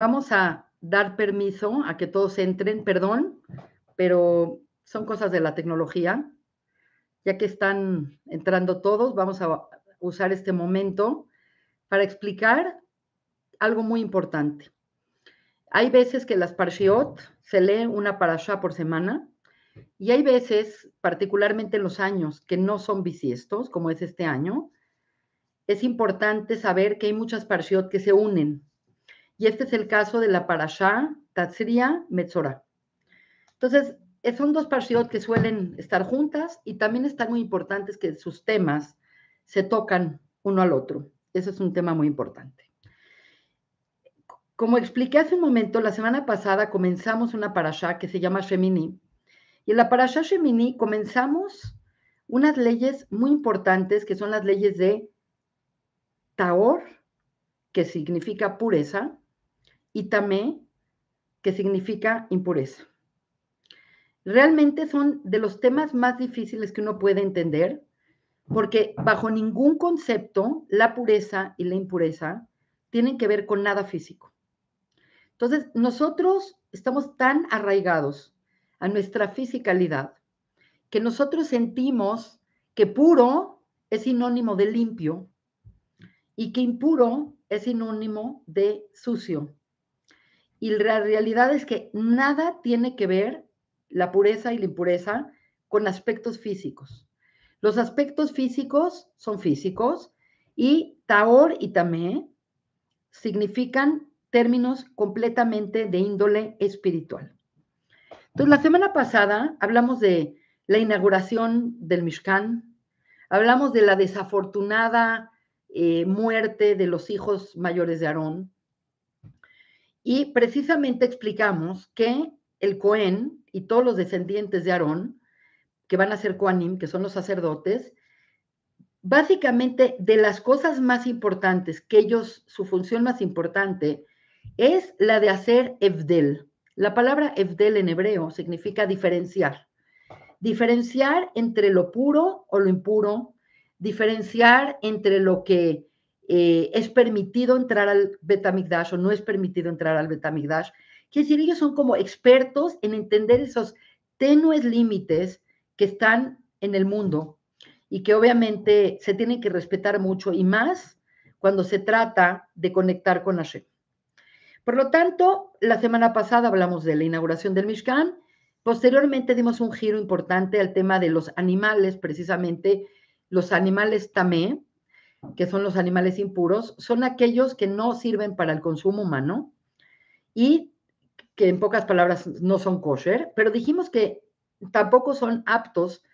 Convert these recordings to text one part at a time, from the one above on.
Vamos a dar permiso a que todos entren, perdón, pero son cosas de la tecnología. Ya que están entrando todos, vamos a usar este momento para explicar algo muy importante. Hay veces que las parshiot se lee una parashá por semana y hay veces, particularmente en los años que no son bisiestos, como es este año, es importante saber que hay muchas parshiot que se unen. Y este es el caso de la parashá Tatzria Metzorah. Entonces, son dos parshiot que suelen estar juntas y también están muy importantes que sus temas se tocan uno al otro. Eso es un tema muy importante. Como expliqué hace un momento, la semana pasada comenzamos una parashá que se llama Shemini. Y en la parashá Shemini comenzamos unas leyes muy importantes que son las leyes de Taor, que significa pureza, y Tamé, que significa impureza. Realmente son de los temas más difíciles que uno puede entender, porque bajo ningún concepto la pureza y la impureza tienen que ver con nada físico. Entonces, nosotros estamos tan arraigados a nuestra fisicalidad que nosotros sentimos que puro es sinónimo de limpio y que impuro es sinónimo de sucio. Y la realidad es que nada tiene que ver la pureza y la impureza con aspectos físicos. Los aspectos físicos son físicos y Taor y Tamé significan términos completamente de índole espiritual. Entonces, la semana pasada hablamos de la inauguración del Mishkan, hablamos de la desafortunada muerte de los hijos mayores de Aarón, y precisamente explicamos que el Cohen y todos los descendientes de Aarón, que van a ser Kohanim, que son los sacerdotes, básicamente de las cosas más importantes, que ellos, su función más importante, es la de hacer Evdel. La palabra Evdel en hebreo significa diferenciar. Diferenciar entre lo puro o lo impuro, diferenciar entre lo que es permitido entrar al Betamigdash o no es permitido entrar al Betamigdash. Quiere decir, ellos son como expertos en entender esos tenues límites que están en el mundo y que obviamente se tienen que respetar mucho y más cuando se trata de conectar con Hashem. Por lo tanto, la semana pasada hablamos de la inauguración del Mishkan. Posteriormente dimos un giro importante al tema de los animales, precisamente los animales tamé, que son los animales impuros, son aquellos que no sirven para el consumo humano y que en pocas palabras no son kosher, pero dijimos que tampoco son aptos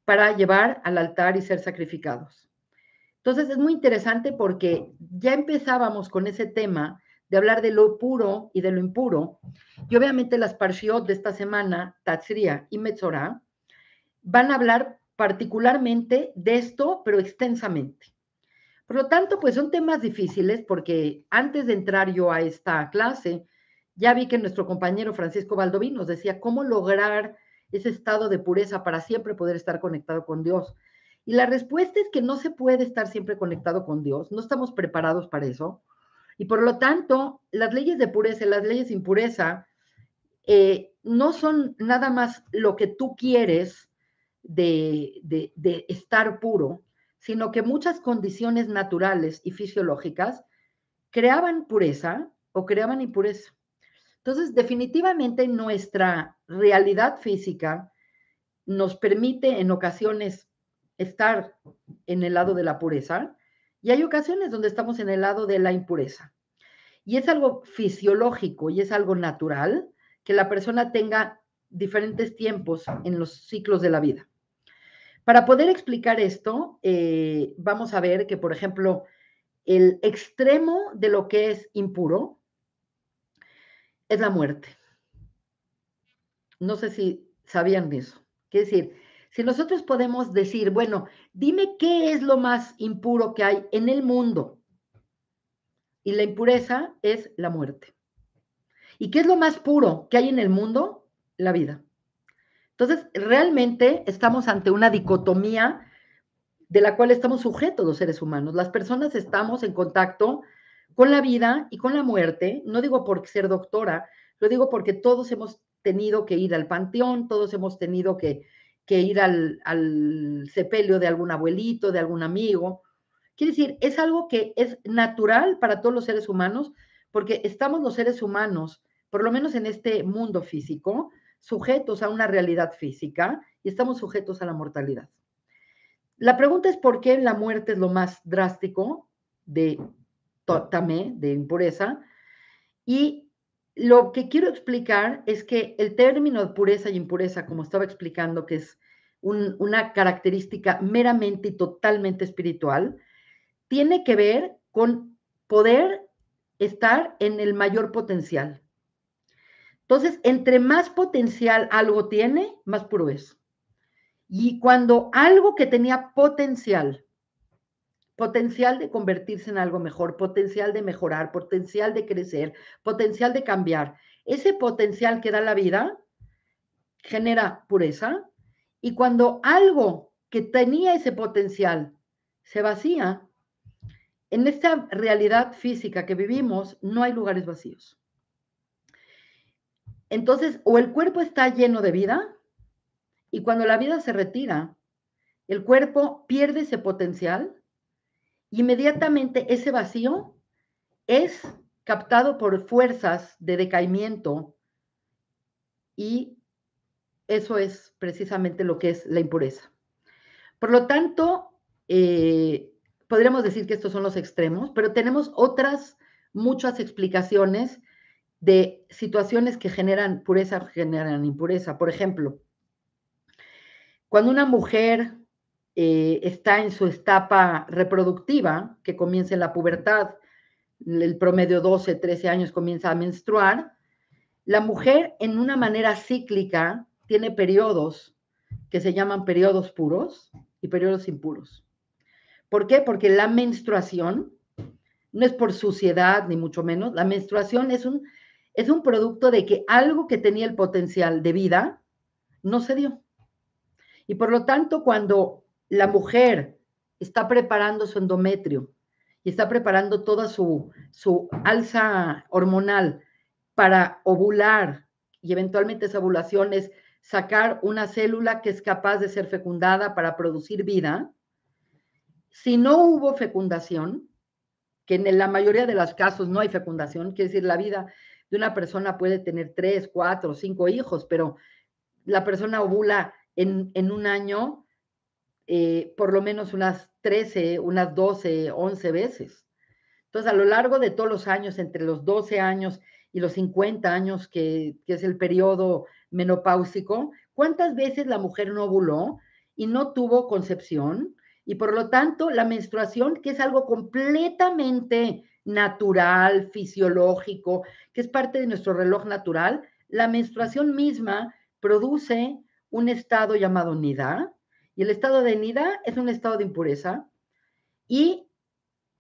para llevar al altar y ser sacrificados. Entonces es muy interesante porque ya empezábamos con ese tema de hablar de lo puro y de lo impuro, y obviamente las parshiot de esta semana, Tatzria y Metzorah, van a hablar particularmente de esto, pero extensamente. Por lo tanto, pues son temas difíciles porque antes de entrar yo a esta clase, ya vi que nuestro compañero Francisco Baldoví nos decía cómo lograr ese estado de pureza para siempre poder estar conectado con Dios. Y la respuesta es que no se puede estar siempre conectado con Dios, no estamos preparados para eso. Y por lo tanto, las leyes de pureza y las leyes de impureza no son nada más lo que tú quieres de estar puro, sino que muchas condiciones naturales y fisiológicas creaban pureza o creaban impureza. Entonces, definitivamente nuestra realidad física nos permite en ocasiones estar en el lado de la pureza y hay ocasiones donde estamos en el lado de la impureza. Y es algo fisiológico y es algo natural que la persona tenga diferentes tiempos en los ciclos de la vida. Para poder explicar esto, vamos a ver que, por ejemplo, el extremo de lo que es impuro es la muerte. No sé si sabían eso. Quiere decir, si nosotros podemos decir, bueno, dime qué es lo más impuro que hay en el mundo, y la impureza es la muerte. ¿Y qué es lo más puro que hay en el mundo? La vida. Entonces, realmente estamos ante una dicotomía de la cual estamos sujetos los seres humanos. Las personas estamos en contacto con la vida y con la muerte. No digo por ser doctora, lo digo porque todos hemos tenido que ir al panteón, todos hemos tenido que ir al sepelio de algún abuelito, de algún amigo. Quiere decir, es algo que es natural para todos los seres humanos, porque estamos los seres humanos, por lo menos en este mundo físico, sujetos a una realidad física y estamos sujetos a la mortalidad. La pregunta es por qué la muerte es lo más drástico de tamé, de impureza, y lo que quiero explicar es que el término de pureza y impureza, como estaba explicando, que es una característica meramente y totalmente espiritual, tiene que ver con poder estar en el mayor potencial. Entonces, entre más potencial algo tiene, más puro es. Y cuando algo que tenía potencial de convertirse en algo mejor, potencial de mejorar, potencial de crecer, potencial de cambiar, ese potencial que da la vida genera pureza. Y cuando algo que tenía ese potencial se vacía, en esta realidad física que vivimos, no hay lugares vacíos. Entonces, o el cuerpo está lleno de vida, y cuando la vida se retira, el cuerpo pierde ese potencial, inmediatamente ese vacío es captado por fuerzas de decaimiento, y eso es precisamente lo que es la impureza. Por lo tanto, podríamos decir que estos son los extremos, pero tenemos otras muchas explicaciones de situaciones que generan pureza, generan impureza. Por ejemplo, cuando una mujer está en su etapa reproductiva, que comienza en la pubertad, el promedio 12, 13 años comienza a menstruar, la mujer en una manera cíclica tiene periodos que se llaman periodos puros y periodos impuros. ¿Por qué? Porque la menstruación no es por suciedad, ni mucho menos. La menstruación es un producto de que algo que tenía el potencial de vida no se dio. Y por lo tanto, cuando la mujer está preparando su endometrio y está preparando toda su alza hormonal para ovular, y eventualmente esa ovulación es sacar una célula que es capaz de ser fecundada para producir vida, si no hubo fecundación, que en la mayoría de los casos no hay fecundación, quiere decir, la vida de una persona puede tener 3, 4, 5 hijos, pero la persona ovula en un año por lo menos unas 13, unas 12, 11 veces. Entonces, a lo largo de todos los años, entre los 12 años y los 50 años, que es el periodo menopáusico, ¿cuántas veces la mujer no ovuló y no tuvo concepción? Y por lo tanto, la menstruación, que es algo completamente natural, fisiológico, que es parte de nuestro reloj natural, la menstruación misma produce un estado llamado nidá, y el estado de nidá es un estado de impureza. Y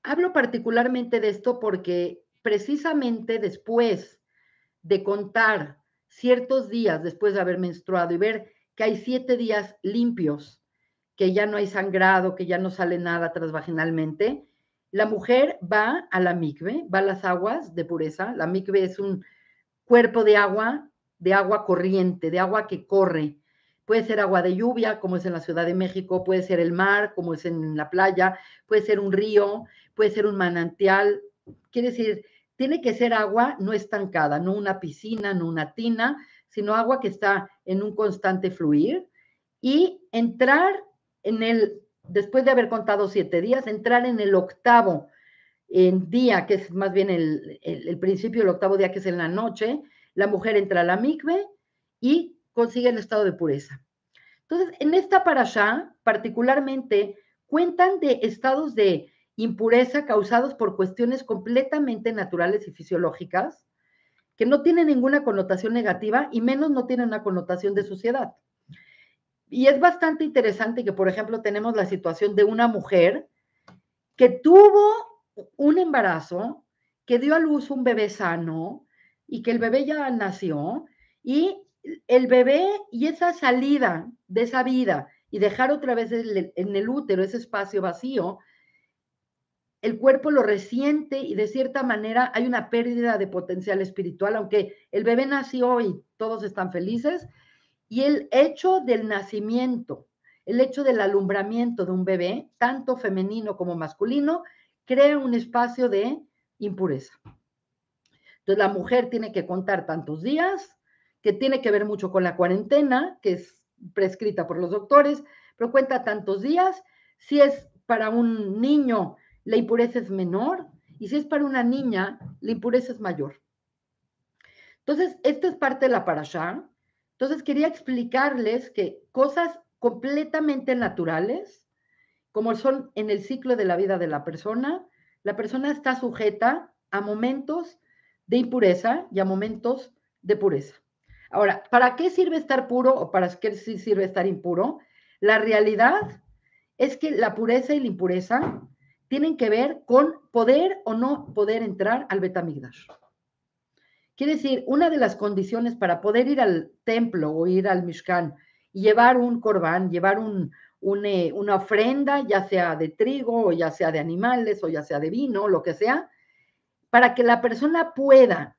hablo particularmente de esto porque precisamente después de contar ciertos días después de haber menstruado y ver que hay 7 días limpios, que ya no hay sangrado, que ya no sale nada transvaginalmente, la mujer va a la mikve, va a las aguas de pureza. La mikve es un cuerpo de agua corriente, de agua que corre. Puede ser agua de lluvia, como es en la Ciudad de México, puede ser el mar, como es en la playa, puede ser un río, puede ser un manantial. Quiere decir, tiene que ser agua no estancada, no una piscina, no una tina, sino agua que está en un constante fluir, y entrar después de haber contado 7 días, entrar en el octavo día, que es más bien el principio del octavo día, que es en la noche, la mujer entra a la mikve y consigue el estado de pureza. Entonces, en esta parashá, particularmente, cuentan de estados de impureza causados por cuestiones completamente naturales y fisiológicas, que no tienen ninguna connotación negativa y menos no tienen una connotación de suciedad. Y es bastante interesante que, por ejemplo, tenemos la situación de una mujer que tuvo un embarazo, que dio a luz un bebé sano y que el bebé ya nació, y el bebé y esa salida de esa vida y dejar otra vez en el útero ese espacio vacío, el cuerpo lo resiente y de cierta manera hay una pérdida de potencial espiritual, aunque el bebé nació y todos están felices, y el hecho del nacimiento, el hecho del alumbramiento de un bebé, tanto femenino como masculino, crea un espacio de impureza. Entonces la mujer tiene que contar tantos días, que tiene que ver mucho con la cuarentena, que es prescrita por los doctores, pero cuenta tantos días. Si es para un niño, la impureza es menor, y si es para una niña, la impureza es mayor. Entonces, esta es parte de la parashá. Entonces, quería explicarles que cosas completamente naturales, como son en el ciclo de la vida de la persona está sujeta a momentos de impureza y a momentos de pureza. Ahora, ¿para qué sirve estar puro o para qué sirve estar impuro? La realidad es que la pureza y la impureza tienen que ver con poder o no poder entrar al Betamigdash. Quiere decir, una de las condiciones para poder ir al templo o ir al Mishkan y llevar un corbán, llevar una ofrenda, ya sea de trigo o ya sea de animales o ya sea de vino, lo que sea, para que la persona pueda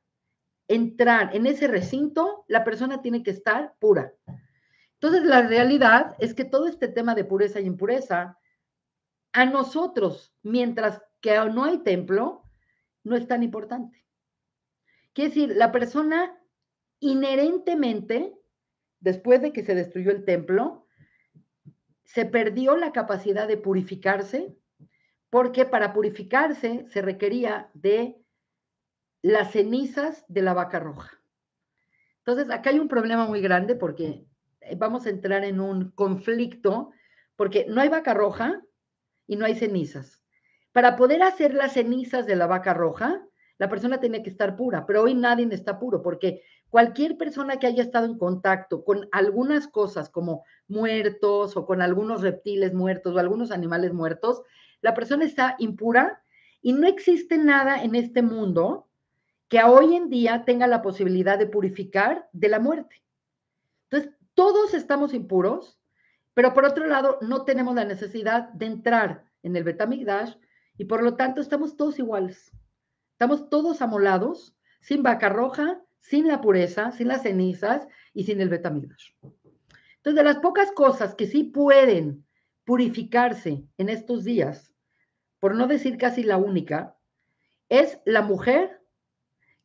entrar en ese recinto, la persona tiene que estar pura. Entonces, la realidad es que todo este tema de pureza y impureza, a nosotros, mientras que no hay templo, no es tan importante. Quiere decir, la persona inherentemente, después de que se destruyó el templo, se perdió la capacidad de purificarse, porque para purificarse se requería de las cenizas de la vaca roja. Entonces, acá hay un problema muy grande porque vamos a entrar en un conflicto, porque no hay vaca roja y no hay cenizas. Para poder hacer las cenizas de la vaca roja, la persona tenía que estar pura, pero hoy nadie está puro, porque cualquier persona que haya estado en contacto con algunas cosas como muertos o con algunos reptiles muertos o algunos animales muertos, la persona está impura y no existe nada en este mundo que hoy en día tenga la posibilidad de purificar de la muerte. Entonces, todos estamos impuros, pero por otro lado, no tenemos la necesidad de entrar en el Betamigdash y por lo tanto estamos todos iguales. Estamos todos amolados, sin vaca roja, sin la pureza, sin las cenizas y sin el Betamigdash. Entonces, de las pocas cosas que sí pueden purificarse en estos días, por no decir casi la única, es la mujer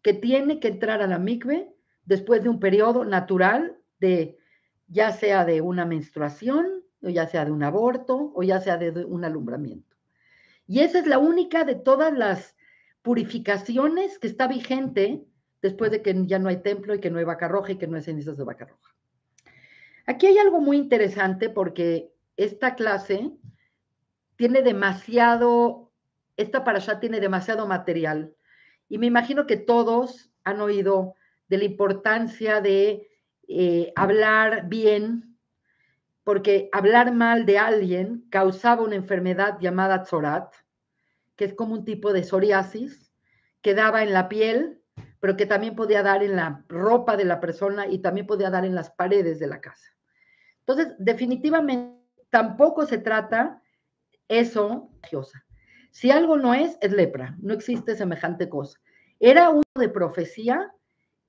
que tiene que entrar a la mikve después de un periodo natural de ya sea de una menstruación, o ya sea de un aborto, o ya sea de un alumbramiento. Y esa es la única de todas las purificaciones que está vigente después de que ya no hay templo y que no hay vaca roja y que no hay cenizas de vaca roja. Aquí hay algo muy interesante porque esta clase tiene demasiado, esta parashá tiene demasiado material y me imagino que todos han oído de la importancia de hablar bien, porque hablar mal de alguien causaba una enfermedad llamada tzorat, que es como un tipo de psoriasis, que daba en la piel, pero que también podía dar en la ropa de la persona y también podía dar en las paredes de la casa. Entonces, definitivamente, tampoco se trata eso. Si algo no es lepra, no existe semejante cosa. Era uno de profecía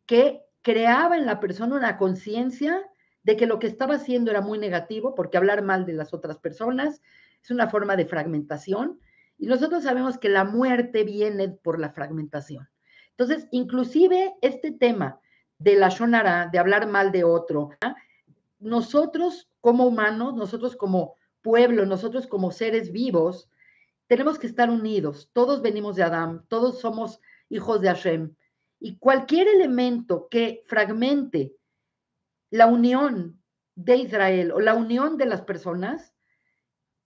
que creaba en la persona una conciencia de que lo que estaba haciendo era muy negativo, porque hablar mal de las otras personas es una forma de fragmentación, y nosotros sabemos que la muerte viene por la fragmentación. Entonces, inclusive este tema de la shonara, de hablar mal de otro, nosotros como humanos, nosotros como pueblo, nosotros como seres vivos, tenemos que estar unidos. Todos venimos de Adán, todos somos hijos de Hashem. Y cualquier elemento que fragmente la unión de Israel o la unión de las personas,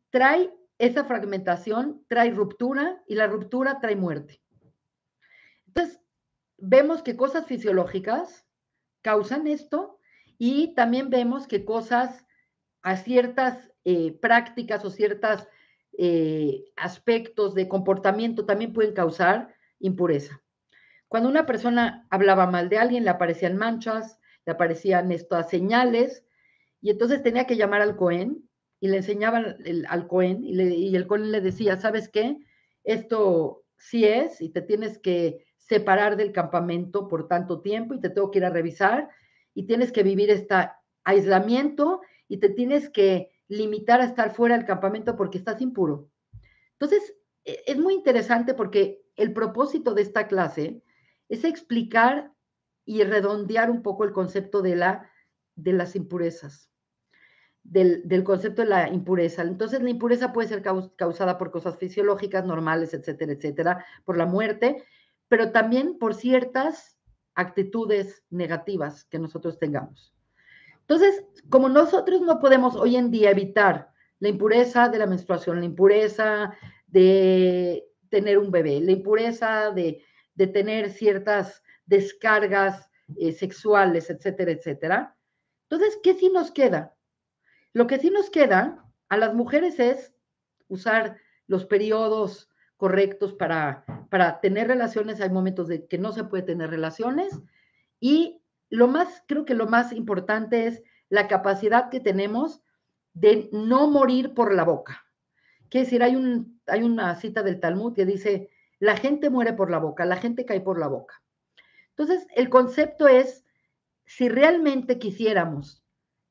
trae esa fragmentación, trae ruptura y la ruptura trae muerte. Entonces, vemos que cosas fisiológicas causan esto y también vemos que cosas a ciertas prácticas o ciertos aspectos de comportamiento también pueden causar impureza. Cuando una persona hablaba mal de alguien, le aparecían manchas, le aparecían estas señales, y entonces tenía que llamar al Cohen y le enseñaban al Cohen y el Cohen le decía, ¿sabes qué? esto sí es, y te tienes que separar del campamento por tanto tiempo, y te tengo que ir a revisar, y tienes que vivir este aislamiento, y te tienes que limitar a estar fuera del campamento porque estás impuro. Entonces, es muy interesante porque el propósito de esta clase es explicar y redondear un poco el concepto de las impurezas, del concepto de la impureza. Entonces, la impureza puede ser causada por cosas fisiológicas, normales, etcétera, etcétera, por la muerte, pero también por ciertas actitudes negativas que nosotros tengamos. Entonces, como nosotros no podemos hoy en día evitar la impureza de la menstruación, la impureza de tener un bebé, la impureza de tener ciertas descargas sexuales, etcétera, etcétera. Entonces, ¿qué sí nos queda? Lo que sí nos queda a las mujeres es usar los periodos correctos para tener relaciones. Hay momentos de que no se puede tener relaciones, y creo que lo más importante es la capacidad que tenemos de no morir por la boca. Quiere decir, hay una cita del Talmud que dice, la gente muere por la boca, la gente cae por la boca. Entonces, el concepto es, si realmente quisiéramos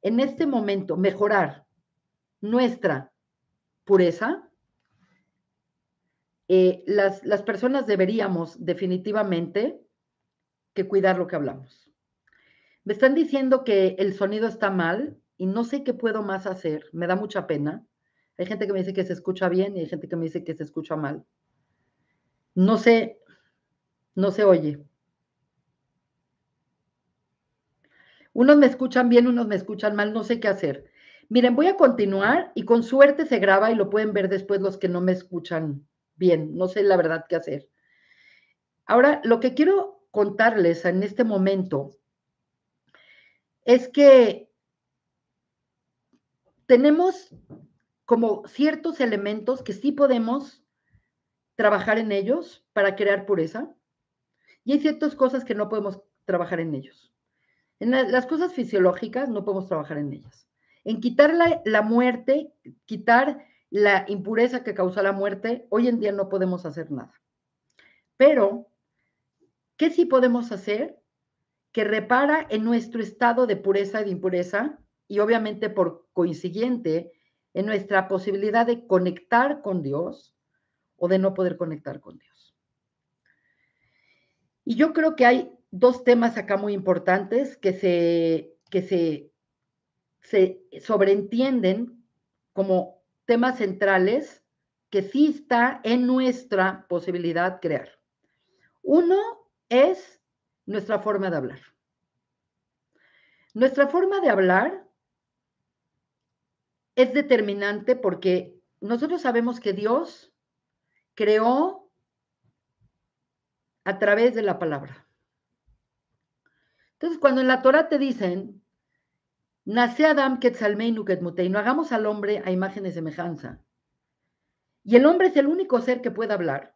en este momento mejorar nuestra pureza, las personas deberíamos definitivamente que cuidar lo que hablamos. Me están diciendo que el sonido está mal y no sé qué puedo más hacer. Me da mucha pena. Hay gente que me dice que se escucha bien y hay gente que me dice que se escucha mal. No sé, no se oye. Unos me escuchan bien, unos me escuchan mal, no sé qué hacer. Miren, voy a continuar y con suerte se graba y lo pueden ver después los que no me escuchan bien. No sé la verdad qué hacer. Ahora, lo que quiero contarles en este momento es que tenemos como ciertos elementos que sí podemos trabajar en ellos para crear pureza, y hay ciertas cosas que no podemos trabajar en ellos. En las cosas fisiológicas no podemos trabajar en ellas. En quitar la muerte, quitar la impureza que causa la muerte, hoy en día no podemos hacer nada. Pero, ¿qué sí podemos hacer? Que repara en nuestro estado de pureza y de impureza, y obviamente por consiguiente en nuestra posibilidad de conectar con Dios o de no poder conectar con Dios. Y yo creo que hay dos temas acá muy importantes que se sobreentienden como temas centrales que sí está en nuestra posibilidad crear. Uno es nuestra forma de hablar. Nuestra forma de hablar es determinante porque nosotros sabemos que Dios creó a través de la palabra. Entonces, cuando en la Torah te dicen, nace Adam Quetzalmeinu Quetmuteinu, hagamos al hombre a imagen y semejanza, y el hombre es el único ser que puede hablar,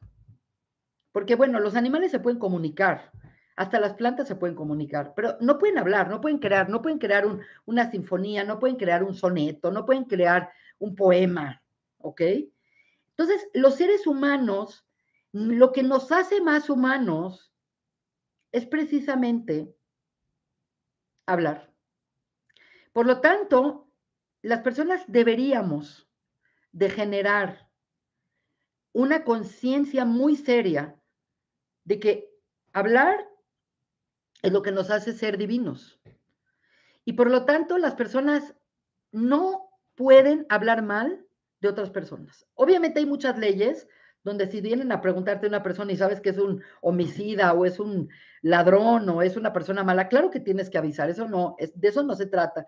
porque bueno, los animales se pueden comunicar, hasta las plantas se pueden comunicar, pero no pueden hablar, no pueden crear una sinfonía, no pueden crear un soneto, no pueden crear un poema, ¿ok? Entonces, los seres humanos, lo que nos hace más humanos es precisamente hablar. Por lo tanto, las personas deberíamos de generar una conciencia muy seria de que hablar es lo que nos hace ser divinos. Y por lo tanto, las personas no pueden hablar mal de otras personas. Obviamente hay muchas leyes donde si vienen a preguntarte a una persona y sabes que es un homicida o es un ladrón o es una persona mala, claro que tienes que avisar, eso no, de eso no se trata.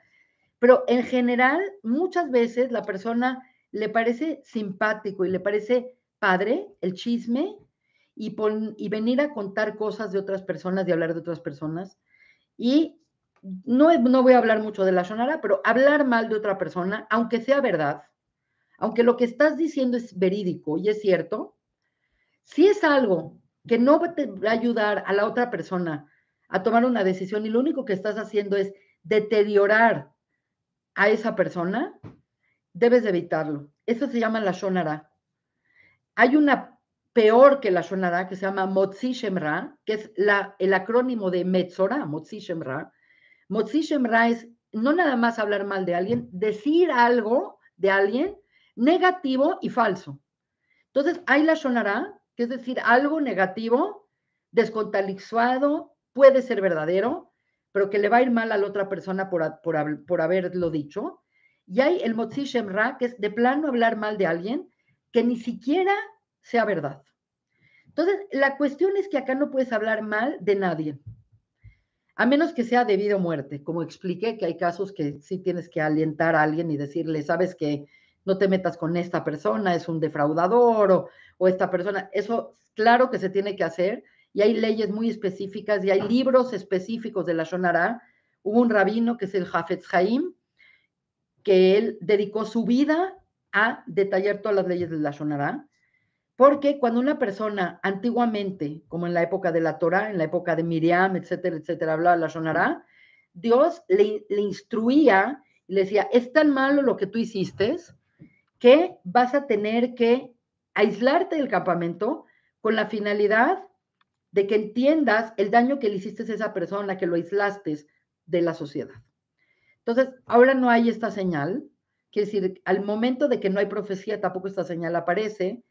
Pero en general, muchas veces la persona le parece simpático y le parece padre el chisme y venir a contar cosas de otras personas, de hablar de otras personas. Y no voy a hablar mucho de la Shonara, pero hablar mal de otra persona, aunque sea verdad, aunque lo que estás diciendo es verídico y es cierto, si es algo que no te va a ayudar a la otra persona a tomar una decisión y lo único que estás haciendo es deteriorar a esa persona, debes de evitarlo. Eso se llama la Shonara. Hay una peor que la Shonara, que se llama Motzi Shem Ra, que es el acrónimo de Metzora, Motzi Shem Ra. Motzi Shem Ra es no nada más hablar mal de alguien, decir algo de alguien negativo y falso. Entonces, hay la Shonara, que es decir algo negativo, descontextualizado, puede ser verdadero, pero que le va a ir mal a la otra persona por haberlo dicho. Y hay el Motzi Shem Ra, que es de plano hablar mal de alguien que ni siquiera sea verdad. Entonces, la cuestión es que acá no puedes hablar mal de nadie, a menos que sea debido a muerte. Como expliqué, que hay casos que sí tienes que alentar a alguien y decirle, sabes que no te metas con esta persona, es un defraudador, o esta persona. Eso, claro que se tiene que hacer, y hay leyes muy específicas, y hay libros específicos de la Shonara. Hubo un rabino, que es el Hafetz Haim, que él dedicó su vida a detallar todas las leyes de la Shonara, porque cuando una persona antiguamente, como en la época de la Torah, en la época de Miriam, etcétera, etcétera, hablaba la Shonara, Dios le instruía y le decía, es tan malo lo que tú hiciste que vas a tener que aislarte del campamento con la finalidad de que entiendas el daño que le hiciste a esa persona, que lo aislaste de la sociedad. Entonces, ahora no hay esta señal, quiere decir, al momento de que no hay profecía, tampoco esta señal aparece,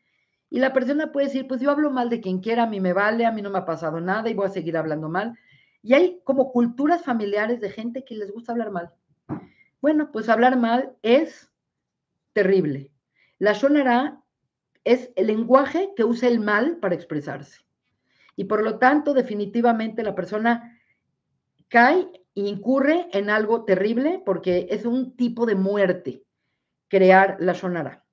y la persona puede decir, pues yo hablo mal de quien quiera, a mí me vale, a mí no me ha pasado nada y voy a seguir hablando mal. Y hay como culturas familiares de gente que les gusta hablar mal. Bueno, pues hablar mal es terrible. La Shonara es el lenguaje que usa el mal para expresarse. Y por lo tanto, definitivamente la persona cae e incurre en algo terrible porque es un tipo de muerte crear la Shonara.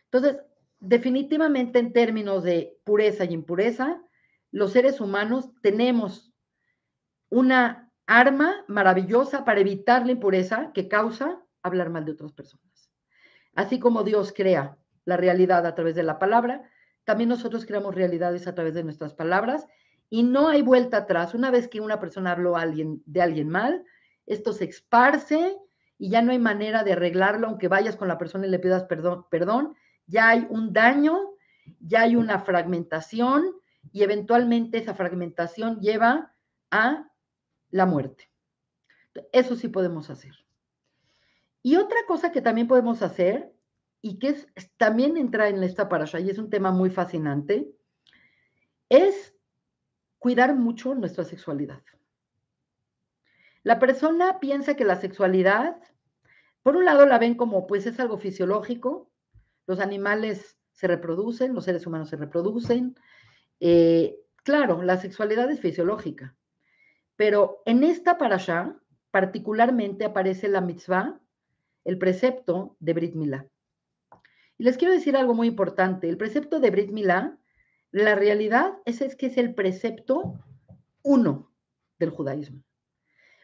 Entonces, definitivamente en términos de pureza y impureza, los seres humanos tenemos una arma maravillosa para evitar la impureza que causa hablar mal de otras personas. Así como Dios crea la realidad a través de la palabra, también nosotros creamos realidades a través de nuestras palabras y no hay vuelta atrás. Una vez que una persona habló de alguien mal, esto se esparce y ya no hay manera de arreglarlo, aunque vayas con la persona y le pidas perdón, ya hay un daño, ya hay una fragmentación y eventualmente esa fragmentación lleva a la muerte. Eso sí podemos hacer. Y otra cosa que también podemos hacer, y que también entra en esta parasha, y es un tema muy fascinante, es cuidar mucho nuestra sexualidad. La persona piensa que la sexualidad, por un lado la ven como, pues es algo fisiológico, los animales se reproducen, los seres humanos se reproducen, claro, la sexualidad es fisiológica, pero en esta parasha particularmente aparece la mitzvah, el precepto de Brit Milá. Y les quiero decir algo muy importante. El precepto de Brit Milá, la realidad es que es el precepto uno del judaísmo.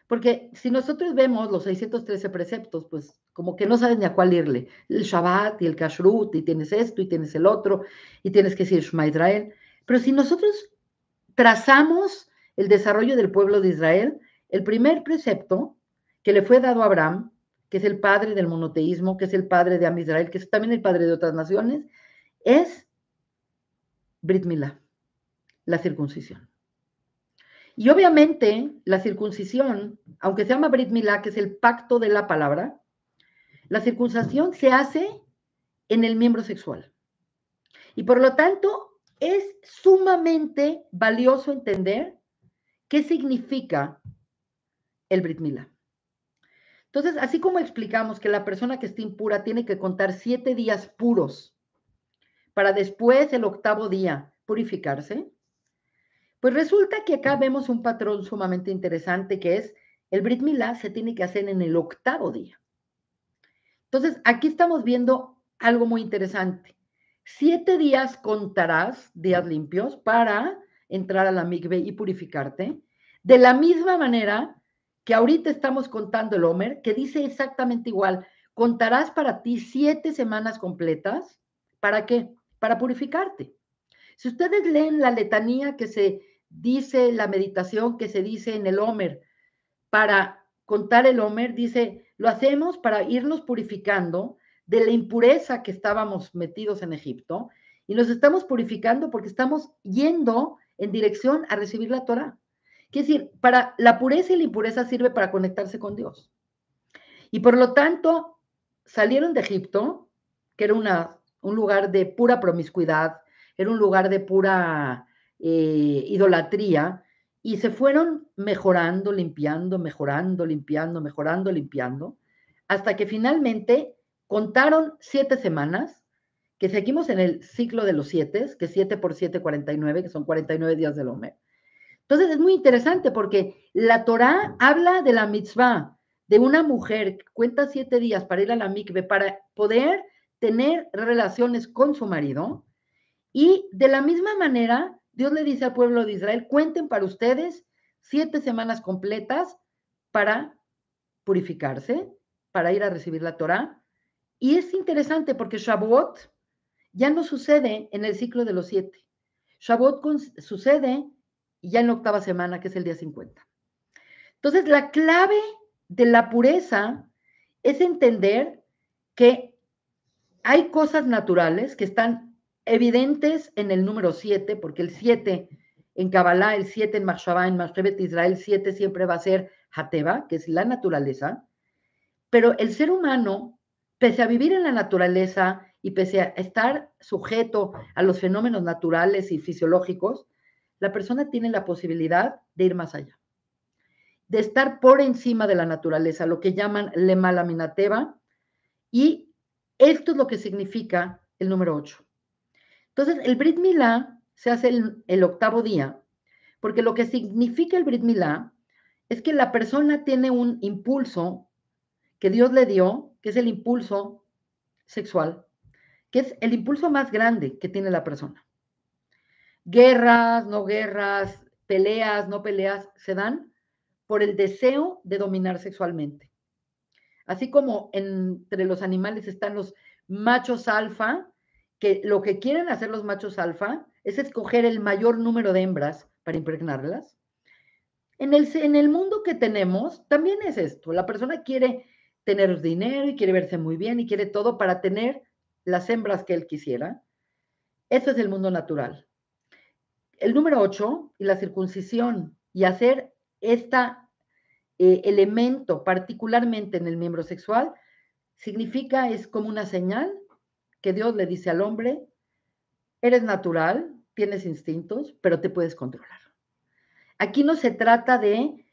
Porque si nosotros vemos los 613 preceptos, pues como que no saben ni a cuál irle. El Shabbat y el Kashrut, y tienes esto y tienes el otro, y tienes que decir Shema Israel. Pero si nosotros trazamos el desarrollo del pueblo de Israel, el primer precepto que le fue dado a Abraham, que es el padre del monoteísmo, que es el padre de Am Israel, que es también el padre de otras naciones, es Brit Milá, la circuncisión. Y obviamente la circuncisión, aunque se llama Brit Milá, que es el pacto de la palabra, la circuncisión se hace en el miembro sexual. Y por lo tanto es sumamente valioso entender qué significa el Brit Milá. Entonces, así como explicamos que la persona que está impura tiene que contar 7 días puros para después el 8º día purificarse, pues resulta que acá vemos un patrón sumamente interesante que es el Brit Milá se tiene que hacer en el 8º día. Entonces, aquí estamos viendo algo muy interesante. 7 días contarás, días limpios, para entrar a la mikve y purificarte. De la misma manera que ahorita estamos contando el Omer, que dice exactamente igual, contarás para ti 7 semanas completas. ¿Para qué? Para purificarte. Si ustedes leen la letanía que se dice, la meditación que se dice en el Omer, para contar el Omer, dice, lo hacemos para irnos purificando de la impureza que estábamos metidos en Egipto Y nos estamos purificando porque estamos yendo en dirección a recibir la Torah. Quiere decir, para la pureza y la impureza sirve para conectarse con Dios. Y por lo tanto, salieron de Egipto, que era un lugar de pura promiscuidad, era un lugar de pura idolatría, y se fueron mejorando, limpiando, mejorando, limpiando, mejorando, limpiando, hasta que finalmente contaron 7 semanas, que seguimos en el ciclo de los 7, que es 7 por 7, 49, que son 49 días del Omer. Entonces es muy interesante porque la Torá habla de la mitzvah de una mujer que cuenta 7 días para ir a la mikve, para poder tener relaciones con su marido. Y de la misma manera, Dios le dice al pueblo de Israel, cuenten para ustedes 7 semanas completas para purificarse, para ir a recibir la Torá. Y es interesante porque Shavuot ya no sucede en el ciclo de los 7. Shavuot sucede ya en la 8ª semana, que es el día 50. Entonces, la clave de la pureza es entender que hay cosas naturales que están evidentes en el número 7, porque el 7 en Kabbalah, el 7 en Machshavá, en Mashrevet Israel, 7 siempre va a ser Hateva, que es la naturaleza, pero el ser humano, pese a vivir en la naturaleza y pese a estar sujeto a los fenómenos naturales y fisiológicos, la persona tiene la posibilidad de ir más allá, de estar por encima de la naturaleza, lo que llaman Lemala Minateva, y esto es lo que significa el número 8. Entonces, el Brit Milá se hace el 8º día, porque lo que significa el Brit Milá es que la persona tiene un impulso que Dios le dio, que es el impulso sexual, que es el impulso más grande que tiene la persona. Guerras, no guerras, peleas, no peleas, se dan por el deseo de dominar sexualmente. Así como entre los animales están los machos alfa, que lo que quieren hacer los machos alfa es escoger el mayor número de hembras para impregnarlas. En el mundo que tenemos también es esto. La persona quiere tener dinero y quiere verse muy bien y quiere todo para tener las hembras que él quisiera. Eso es el mundo natural. El número 8 y la circuncisión y hacer este elemento, particularmente en el miembro sexual, significa, es como una señal que Dios le dice al hombre, eres natural, tienes instintos, pero te puedes controlar. Aquí no se trata de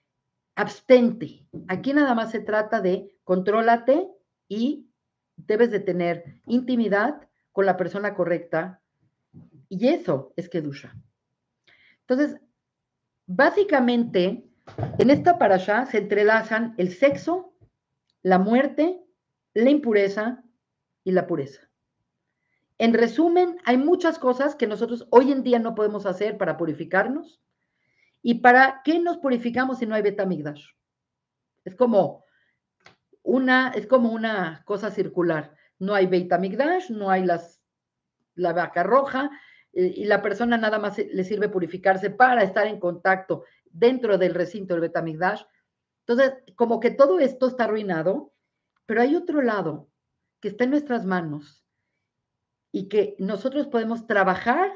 abstente, aquí nada más se trata de contrólate y debes de tener intimidad con la persona correcta, y eso es Kedusha. Entonces, básicamente, en esta parashá se entrelazan el sexo, la muerte, la impureza y la pureza. En resumen, hay muchas cosas que nosotros hoy en día no podemos hacer para purificarnos. ¿Y para qué nos purificamos si no hay Betamigdash? Es como una cosa circular. No hay Beit HaMikdash, no hay la vaca roja, y la persona nada más le sirve purificarse para estar en contacto dentro del recinto del Beit HaMikdash. Entonces, como que todo esto está arruinado, pero hay otro lado que está en nuestras manos y que nosotros podemos trabajar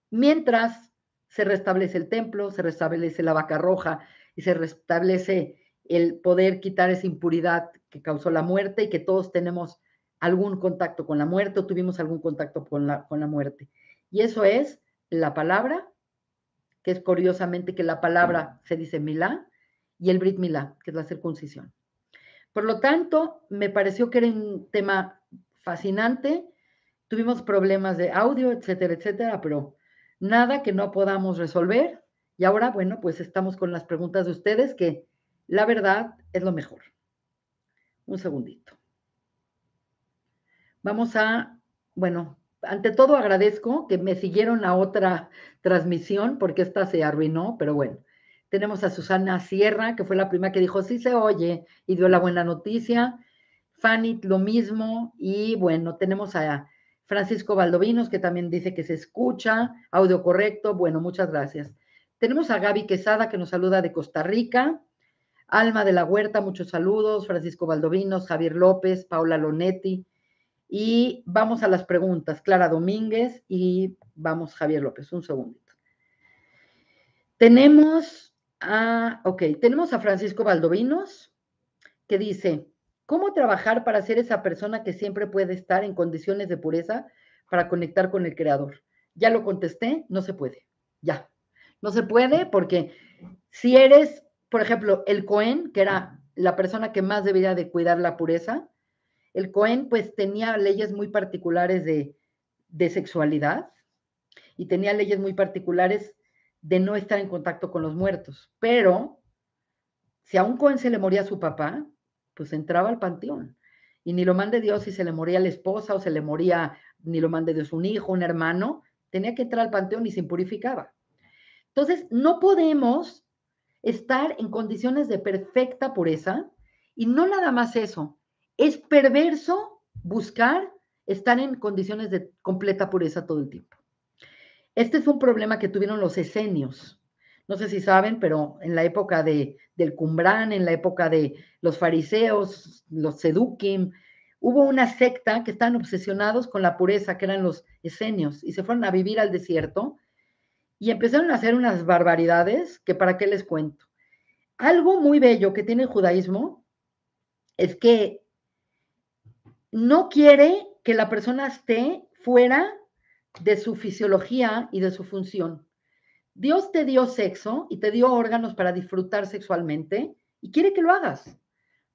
mientras se restablece el templo, se restablece la vaca roja y se restablece el poder quitar esa impuridad que causó la muerte y que todos tenemos algún contacto con la muerte o tuvimos algún contacto con la muerte. Y eso es la palabra, que es curiosamente que la palabra se dice milá, y el Brit Milá, que es la circuncisión. Por lo tanto, me pareció que era un tema fascinante. Tuvimos problemas de audio, etcétera, etcétera, pero nada que no podamos resolver. Y ahora, bueno, pues estamos con las preguntas de ustedes, que la verdad es lo mejor. Un segundito. Vamos a, bueno, ante todo agradezco que me siguieron a otra transmisión porque esta se arruinó, pero bueno. Tenemos a Susana Sierra, que fue la primera que dijo, sí se oye, y dio la buena noticia. Fanny, lo mismo. Y bueno, tenemos a Francisco Valdovinos, que también dice que se escucha, audio correcto. Bueno, muchas gracias. Tenemos a Gaby Quesada, que nos saluda de Costa Rica. Alma de la Huerta, muchos saludos. Francisco Valdovinos, Javier López, Paula Lonetti. Y vamos a las preguntas. Clara Domínguez y vamos Javier López. Un segundito. Tenemos a Francisco Valdovinos, que dice, ¿cómo trabajar para ser esa persona que siempre puede estar en condiciones de pureza para conectar con el Creador? Ya lo contesté, no se puede. Ya. No se puede porque si eres, por ejemplo, el Cohen, que era la persona que más debía de cuidar la pureza, el Cohen pues tenía leyes muy particulares de sexualidad y tenía leyes muy particulares de no estar en contacto con los muertos. Pero si a un Cohen se le moría a su papá, pues entraba al panteón. Y ni lo mande Dios si se le moría la esposa o se le moría, ni lo mande Dios un hijo, un hermano, tenía que entrar al panteón y se impurificaba. Entonces, no podemos estar en condiciones de perfecta pureza y no nada más eso, es perverso buscar estar en condiciones de completa pureza todo el tiempo. Este fue un problema que tuvieron los esenios. No sé si saben, pero en la época del Qumrán, en la época de los fariseos, los seduquim, hubo una secta que estaban obsesionados con la pureza, que eran los esenios, y se fueron a vivir al desierto y empezaron a hacer unas barbaridades que para qué les cuento. Algo muy bello que tiene el judaísmo es que no quiere que la persona esté fuera de su fisiología y de su función. Dios te dio sexo y te dio órganos para disfrutar sexualmente y quiere que lo hagas,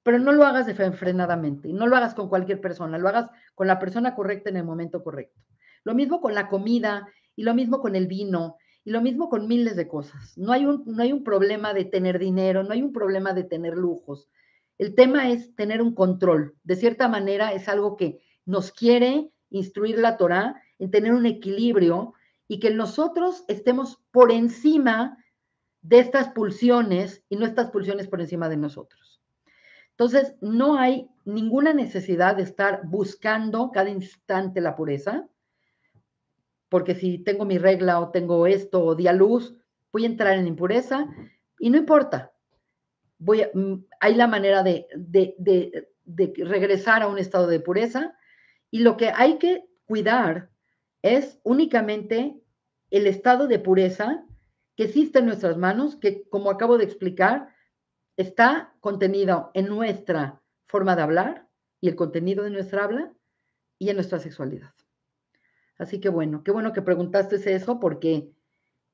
pero no lo hagas desenfrenadamente, no lo hagas con cualquier persona, lo hagas con la persona correcta en el momento correcto. Lo mismo con la comida y lo mismo con el vino y lo mismo con miles de cosas. No hay un problema de tener dinero, no hay un problema de tener lujos. El tema es tener un control. De cierta manera es algo que nos quiere instruir la Torá en tener un equilibrio y que nosotros estemos por encima de estas pulsiones y no estas pulsiones por encima de nosotros. Entonces, no hay ninguna necesidad de estar buscando cada instante la pureza, porque si tengo mi regla o tengo esto o di a luz, voy a entrar en impureza y no importa. Hay la manera de regresar a un estado de pureza y lo que hay que cuidar es únicamente el estado de pureza que existe en nuestras manos, que como acabo de explicar, está contenido en nuestra forma de hablar y el contenido de nuestra habla y en nuestra sexualidad. Así que bueno, qué bueno que preguntaste eso porque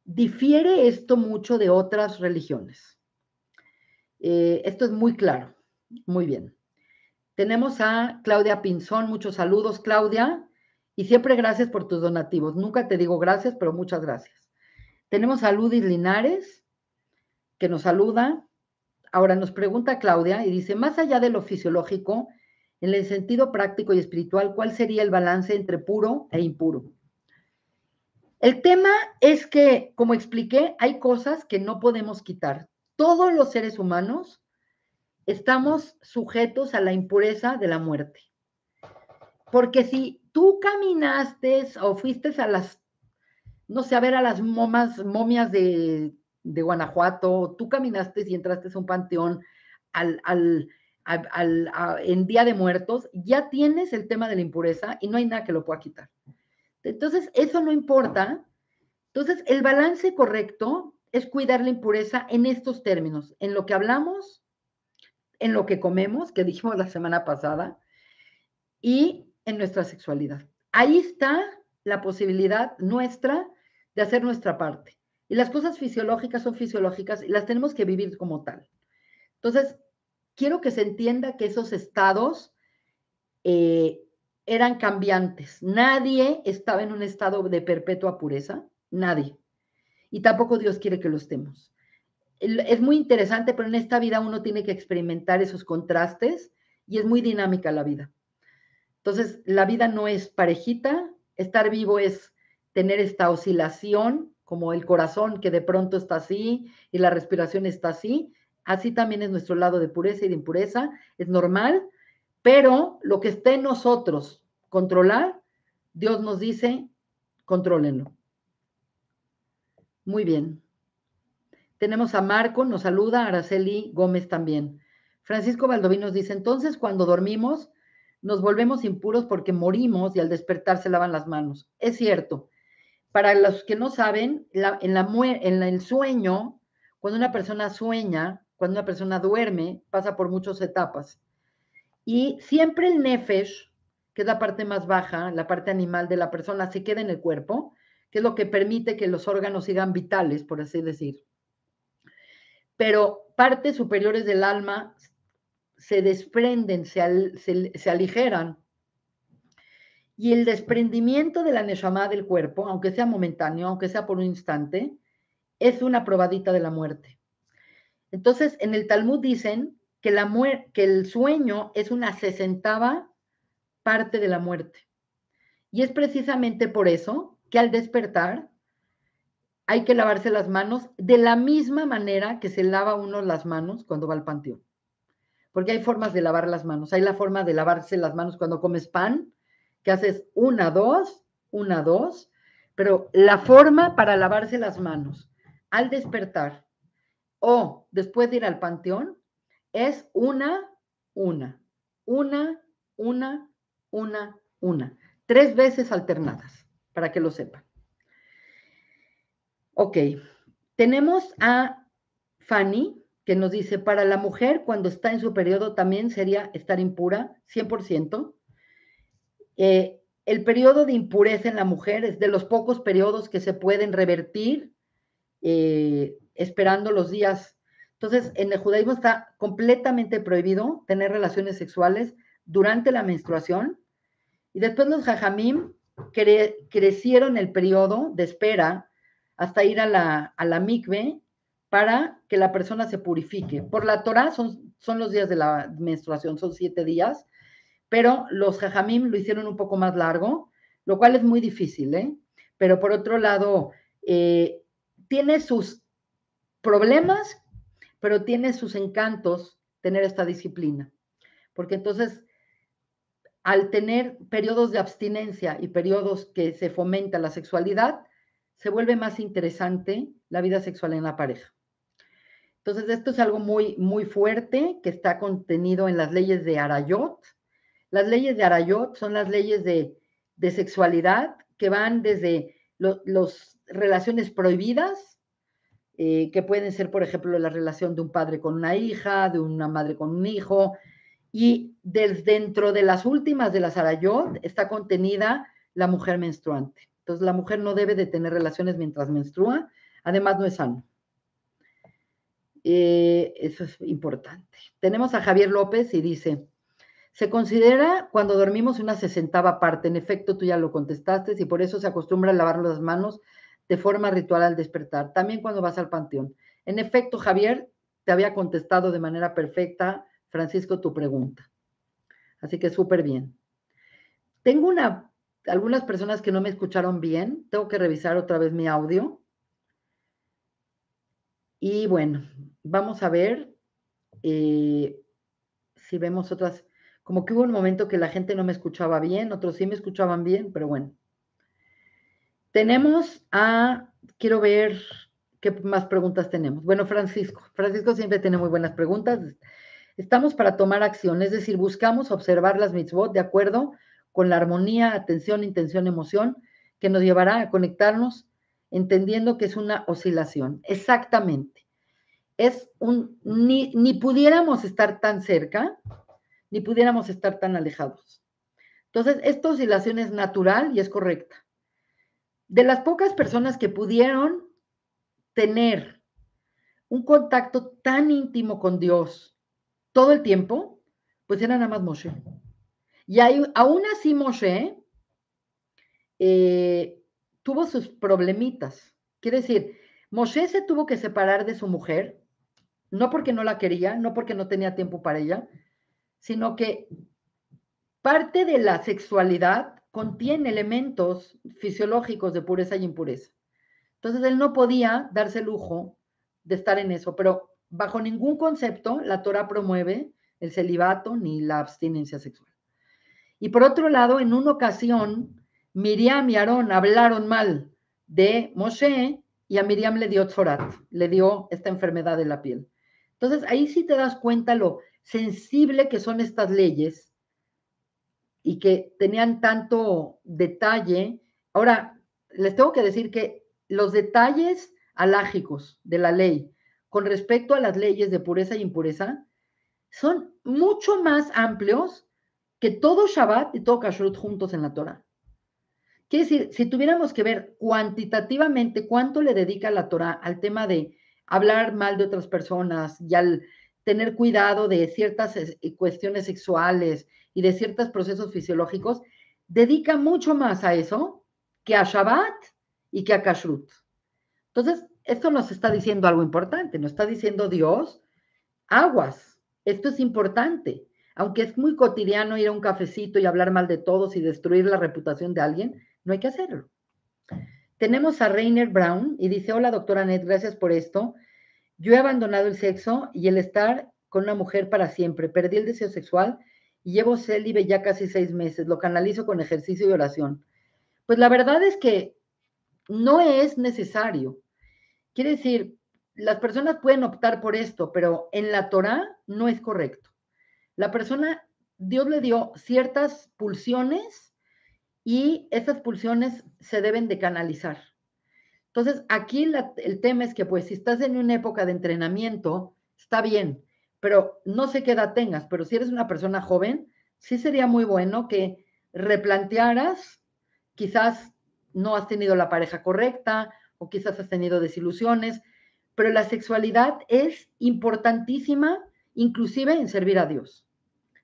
difiere esto mucho de otras religiones. Esto es muy claro. Muy bien. Tenemos a Claudia Pinzón. Muchos saludos, Claudia. Y siempre gracias por tus donativos. Nunca te digo gracias, pero muchas gracias. Tenemos a Ludis Linares, que nos saluda. Ahora nos pregunta Claudia y dice, más allá de lo fisiológico, en el sentido práctico y espiritual, ¿cuál sería el balance entre puro e impuro? El tema es que, como expliqué, hay cosas que no podemos quitar. Todos los seres humanos estamos sujetos a la impureza de la muerte. Porque si tú caminaste o fuiste a las, no sé, a ver a las momias de Guanajuato, tú caminaste y entraste a un panteón en Día de Muertos, ya tienes el tema de la impureza y no hay nada que lo pueda quitar. Entonces, eso no importa. Entonces, el balance correcto es cuidar la impureza en estos términos, en lo que hablamos, en lo que comemos, que dijimos la semana pasada, y en nuestra sexualidad. Ahí está la posibilidad nuestra de hacer nuestra parte. Y las cosas fisiológicas son fisiológicas y las tenemos que vivir como tal. Entonces, quiero que se entienda que esos estados eran cambiantes. Nadie estaba en un estado de perpetua pureza, nadie. Y tampoco Dios quiere que lo estemos. Es muy interesante, pero en esta vida uno tiene que experimentar esos contrastes y es muy dinámica la vida. Entonces, la vida no es parejita, estar vivo es tener esta oscilación, como el corazón que de pronto está así y la respiración está así. Así también es nuestro lado de pureza y de impureza, es normal, pero lo que esté en nosotros controlar, Dios nos dice, contrólenlo. Muy bien. Tenemos a Marco, nos saluda, Araceli Gómez también. Francisco Baldovino nos dice, entonces cuando dormimos, nos volvemos impuros porque morimos y al despertar se lavan las manos. Es cierto. Para los que no saben, en el sueño, cuando una persona sueña, cuando una persona duerme, pasa por muchas etapas. Y siempre el nefesh, que es la parte más baja, la parte animal de la persona, se queda en el cuerpo, que es lo que permite que los órganos sigan vitales, por así decir. Pero partes superiores del alma se desprenden, se aligeran. Y el desprendimiento de la neshama del cuerpo, aunque sea momentáneo, aunque sea por un instante, es una probadita de la muerte. Entonces, en el Talmud dicen que el sueño es una 60ª parte de la muerte. Y es precisamente por eso que al despertar hay que lavarse las manos de la misma manera que se lava uno las manos cuando va al panteón. Porque hay formas de lavar las manos. Hay la forma de lavarse las manos cuando comes pan, que haces 1, 2, 1, 2, pero la forma para lavarse las manos al despertar o después de ir al panteón es una, 3 veces alternadas, para que lo sepan. Ok, tenemos a Fanny, que nos dice, para la mujer cuando está en su periodo también sería estar impura, 100%. El periodo de impureza en la mujer es de los pocos periodos que se pueden revertir esperando los días. Entonces, en el judaísmo está completamente prohibido tener relaciones sexuales durante la menstruación. Y después los jajamim crecieron el periodo de espera hasta ir a la mikve para que la persona se purifique. Por la Torah son los días de la menstruación, son 7 días, pero los jajamim lo hicieron un poco más largo, lo cual es muy difícil, ¿eh? Pero por otro lado, tiene sus problemas, pero tiene sus encantos tener esta disciplina. Porque entonces, al tener periodos de abstinencia y periodos que se fomenta la sexualidad, se vuelve más interesante la vida sexual en la pareja. Entonces, esto es algo muy, muy fuerte que está contenido en las leyes de Arayot. Las leyes de Arayot son las leyes de sexualidad que van desde las relaciones prohibidas, que pueden ser, por ejemplo, la relación de un padre con una hija, de una madre con un hijo, y dentro de las últimas de las Arayot está contenida la mujer menstruante. Entonces, la mujer no debe de tener relaciones mientras menstrua, además no es sano. Eso es importante. Tenemos a Javier López y dice, se considera cuando dormimos una 60ª parte, en efecto tú ya lo contestaste, y por eso se acostumbra a lavar las manos de forma ritual al despertar, también cuando vas al panteón. En efecto, Javier, te había contestado de manera perfecta, Francisco, tu pregunta. Así que súper bien. Tengo algunas personas que no me escucharon bien, tengo que revisar otra vez mi audio. Y bueno, vamos a ver si vemos otras, como que hubo un momento que la gente no me escuchaba bien, otros sí me escuchaban bien, pero bueno. Quiero ver qué más preguntas tenemos. Bueno, Francisco siempre tiene muy buenas preguntas. Estamos para tomar acción, es decir, buscamos observar las mitzvot de acuerdo con la armonía, atención, intención, emoción, que nos llevará a conectarnos entendiendo que es una oscilación. Exactamente. Ni pudiéramos estar tan cerca, ni pudiéramos estar tan alejados. Entonces, esta oscilación es natural y es correcta. De las pocas personas que pudieron tener un contacto tan íntimo con Dios todo el tiempo, pues era nada más Moshe. Y aún así Moshe tuvo sus problemitas. Quiere decir, Moshe se tuvo que separar de su mujer, no porque no la quería, no porque no tenía tiempo para ella, sino que parte de la sexualidad contiene elementos fisiológicos de pureza y impureza. Entonces él no podía darse el lujo de estar en eso, pero bajo ningún concepto la Torah promueve el celibato ni la abstinencia sexual. Y por otro lado, en una ocasión, Miriam y Aarón hablaron mal de Moshe y a Miriam le dio tzorat, le dio esta enfermedad de la piel. Entonces ahí sí te das cuenta lo sensible que son estas leyes y que tenían tanto detalle. Ahora, les tengo que decir que los detalles halágicos de la ley con respecto a las leyes de pureza y impureza son mucho más amplios que todo Shabbat y todo Kashrut juntos en la Torah. Quiere decir, si tuviéramos que ver cuantitativamente cuánto le dedica la Torah al tema de hablar mal de otras personas y al tener cuidado de ciertas cuestiones sexuales y de ciertos procesos fisiológicos, dedica mucho más a eso que a Shabbat y que a Kashrut. Entonces, esto nos está diciendo algo importante, nos está diciendo Dios, aguas, esto es importante. Aunque es muy cotidiano ir a un cafecito y hablar mal de todos y destruir la reputación de alguien, no hay que hacerlo. Tenemos a Rainer Brown y dice, hola doctora Net, gracias por esto. Yo he abandonado el sexo y el estar con una mujer para siempre. Perdí el deseo sexual y llevo célibe ya casi 6 meses. Lo canalizo con ejercicio y oración. Pues la verdad es que no es necesario. Quiere decir, las personas pueden optar por esto, pero en la Torah no es correcto. La persona, Dios le dio ciertas pulsiones y esas pulsiones se deben de canalizar. Entonces, aquí el tema es que, pues, si estás en una época de entrenamiento, está bien, pero no sé qué edad tengas, pero si eres una persona joven, sí sería muy bueno que replantearas, quizás no has tenido la pareja correcta o quizás has tenido desilusiones, pero la sexualidad es importantísima, inclusive en servir a Dios.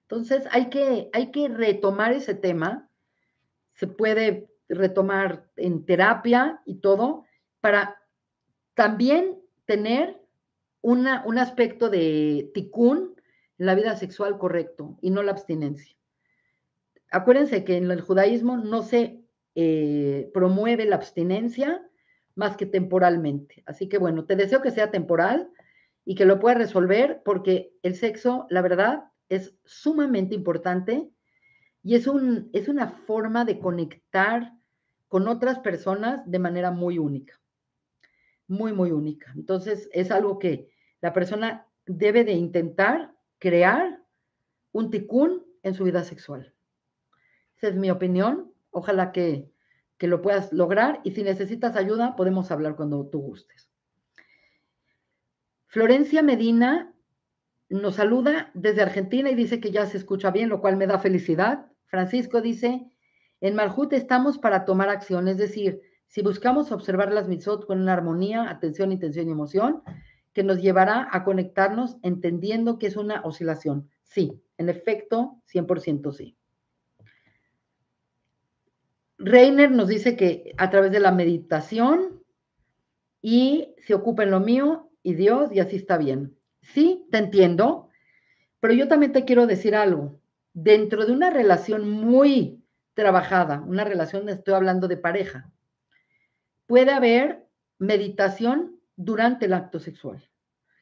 Entonces, hay que retomar ese tema, se puede retomar en terapia y todo, para también tener un aspecto de tikkun en la vida sexual correcto y no la abstinencia. Acuérdense que en el judaísmo no se promueve la abstinencia más que temporalmente. Así que bueno, te deseo que sea temporal y que lo puedas resolver porque el sexo, la verdad, es sumamente importante y es una forma de conectar con otras personas de manera muy única. Muy, muy única. Entonces, es algo que la persona debe de intentar crear un tikkun en su vida sexual. Esa es mi opinión. Ojalá que lo puedas lograr y si necesitas ayuda, podemos hablar cuando tú gustes. Florencia Medina nos saluda desde Argentina y dice que ya se escucha bien, lo cual me da felicidad. Francisco dice, en Malhut estamos para tomar acción, es decir, si buscamos observar las mitzvot con una armonía, atención, intención y emoción, que nos llevará a conectarnos entendiendo que es una oscilación. Sí, en efecto, 100% sí. Reiner nos dice que a través de la meditación y se ocupa en lo mío y Dios y así está bien. Sí, te entiendo, pero yo también te quiero decir algo. Dentro de una relación muy trabajada, una relación, estoy hablando de pareja, puede haber meditación durante el acto sexual,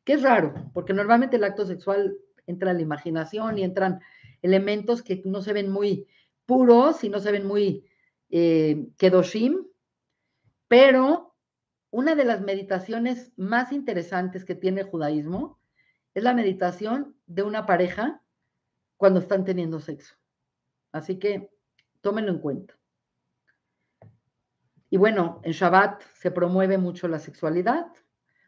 que es raro, porque normalmente el acto sexual entra la imaginación y entran elementos que no se ven muy puros y no se ven muy kedoshim, pero una de las meditaciones más interesantes que tiene el judaísmo es la meditación de una pareja cuando están teniendo sexo. Así que tómenlo en cuenta. Y bueno, en Shabbat se promueve mucho la sexualidad,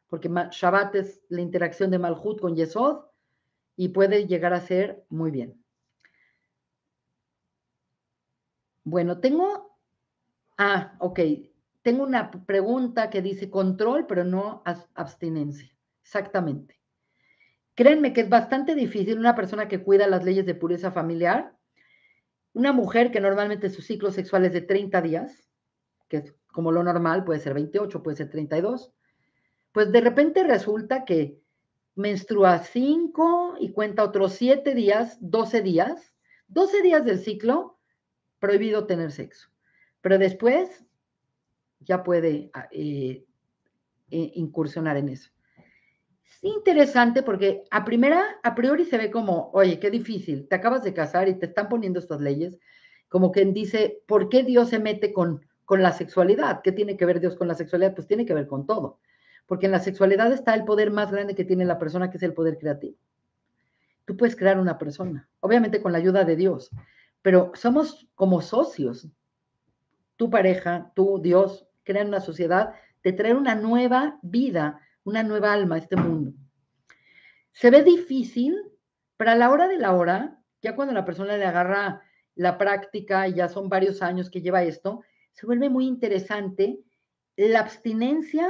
porque Shabbat es la interacción de Malhut con Yesod y puede llegar a ser muy bien. Bueno, ok, tengo una pregunta que dice control, pero no abstinencia. Exactamente. Créanme que es bastante difícil una persona que cuida las leyes de pureza familiar, una mujer que normalmente su ciclo sexual es de 30 días, que es como lo normal, puede ser 28, puede ser 32, pues de repente resulta que menstrua 5 y cuenta otros 7 días, 12 días del ciclo, prohibido tener sexo. Pero después ya puede incursionar en eso. Es interesante porque a priori se ve como, oye, qué difícil, te acabas de casar y te están poniendo estas leyes, como quien dice, ¿por qué Dios se mete con la sexualidad? ¿Qué tiene que ver Dios con la sexualidad? Pues tiene que ver con todo, porque en la sexualidad está el poder más grande que tiene la persona, que es el poder creativo. Tú puedes crear una persona, obviamente con la ayuda de Dios, pero somos como socios. Tu pareja, tú, Dios, crean una sociedad de traer una nueva vida, una nueva alma a este mundo. Se ve difícil, pero a la hora de la hora, ya cuando la persona le agarra la práctica y ya son varios años que lleva esto, se vuelve muy interesante la abstinencia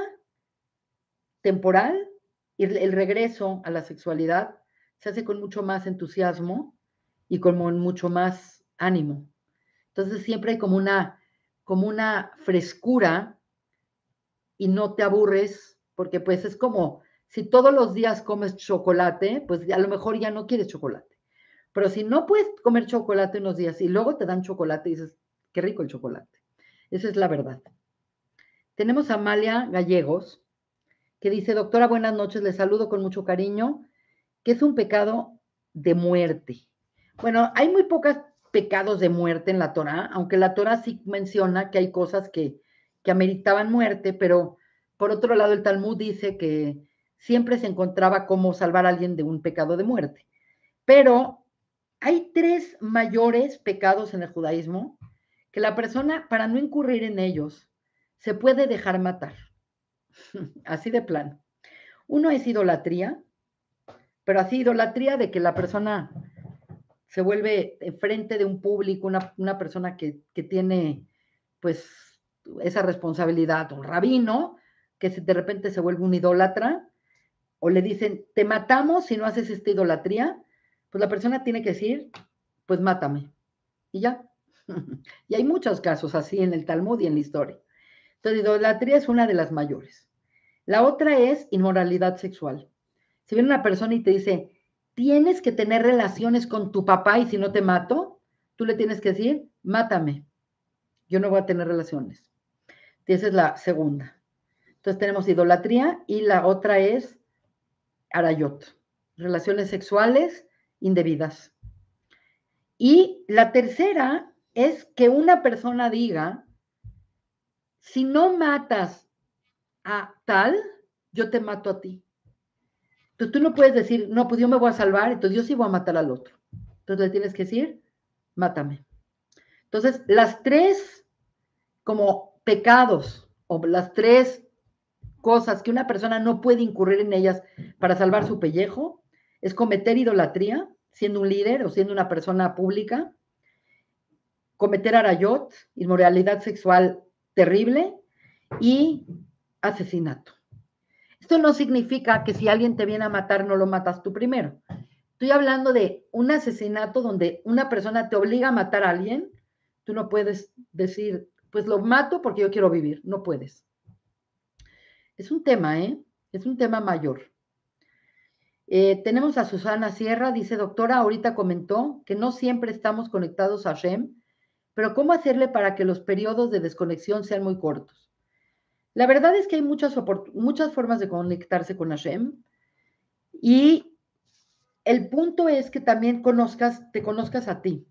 temporal y el regreso a la sexualidad se hace con mucho más entusiasmo y con mucho más ánimo. Entonces siempre hay como una frescura y no te aburres, porque pues es como si todos los días comes chocolate, pues a lo mejor ya no quieres chocolate. Pero si no puedes comer chocolate unos días y luego te dan chocolate y dices, qué rico el chocolate. Esa es la verdad. Tenemos a Amalia Gallegos, que dice, doctora, buenas noches, le saludo con mucho cariño, que es un pecado de muerte. Bueno, hay muy pocos pecados de muerte en la Torá, aunque la Torá sí menciona que hay cosas que ameritaban muerte, pero por otro lado el Talmud dice que siempre se encontraba cómo salvar a alguien de un pecado de muerte. Pero hay tres mayores pecados en el judaísmo que la persona, para no incurrir en ellos, se puede dejar matar. Así de plano. Uno es idolatría, pero así idolatría de que la persona se vuelve frente de un público, una persona que tiene pues esa responsabilidad, un rabino, que de repente se vuelve un idólatra, o le dicen, te matamos si no haces esta idolatría, pues la persona tiene que decir, pues mátame, y ya. Y hay muchos casos así en el Talmud y en la historia. Entonces, idolatría es una de las mayores. La otra es inmoralidad sexual. Si viene una persona y te dice, tienes que tener relaciones con tu papá y si no te mato, tú le tienes que decir, mátame, yo no voy a tener relaciones. Y esa es la segunda. Entonces tenemos idolatría y la otra es arayot, relaciones sexuales indebidas. Y la tercera es que una persona diga, si no matas a tal, yo te mato a ti. Entonces tú no puedes decir, no, pues yo me voy a salvar, entonces yo sí voy a matar al otro. Entonces le tienes que decir, mátame. Entonces, las tres como pecados o las tres cosas que una persona no puede incurrir en ellas para salvar su pellejo es cometer idolatría, siendo un líder o siendo una persona pública, cometer arayot, inmoralidad sexual terrible y asesinato. Esto no significa que si alguien te viene a matar no lo matas tú primero. Estoy hablando de un asesinato donde una persona te obliga a matar a alguien. Tú no puedes decir, pues lo mato porque yo quiero vivir. No puedes. Es un tema, ¿eh? Es un tema mayor. Tenemos a Susana Sierra, dice, doctora, ahorita comentó que no siempre estamos conectados a Hashem, pero ¿cómo hacerle para que los periodos de desconexión sean muy cortos? La verdad es que hay muchas formas de conectarse con Hashem y el punto es que también te conozcas a ti.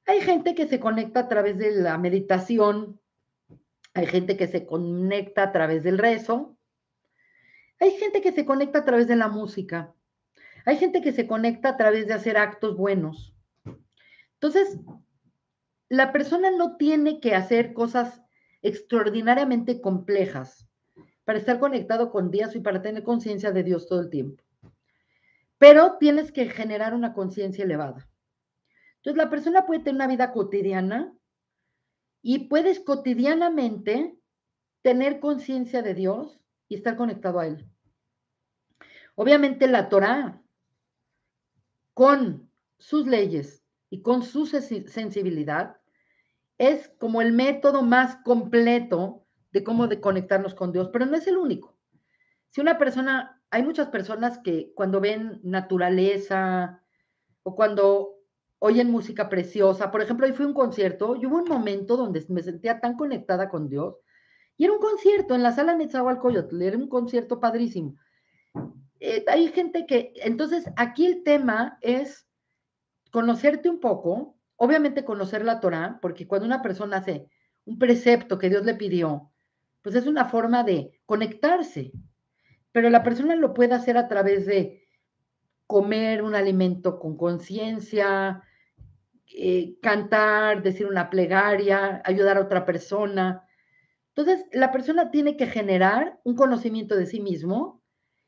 Hay gente que se conecta a través de la meditación, hay gente que se conecta a través del rezo, hay gente que se conecta a través de la música, hay gente que se conecta a través de hacer actos buenos. Entonces, la persona no tiene que hacer cosas extraordinariamente complejas para estar conectado con Dios y para tener conciencia de Dios todo el tiempo. Pero tienes que generar una conciencia elevada. Entonces, la persona puede tener una vida cotidiana y puedes cotidianamente tener conciencia de Dios y estar conectado a Él. Obviamente la Torá, con sus leyes y con su sensibilidad, es como el método más completo de cómo de conectarnos con Dios, pero no es el único. Si una persona, hay muchas personas que cuando ven naturaleza o cuando oyen música preciosa, por ejemplo, hoy fui a un concierto y hubo un momento donde me sentía tan conectada con Dios y era un concierto en la sala Netzahualcóyotl, era un concierto padrísimo. Hay gente que, entonces aquí el tema es conocerte un poco, obviamente conocer la Torá, porque cuando una persona hace un precepto que Dios le pidió, pues es una forma de conectarse, pero la persona lo puede hacer a través de comer un alimento con conciencia, cantar, decir una plegaria, ayudar a otra persona. Entonces, la persona tiene que generar un conocimiento de sí mismo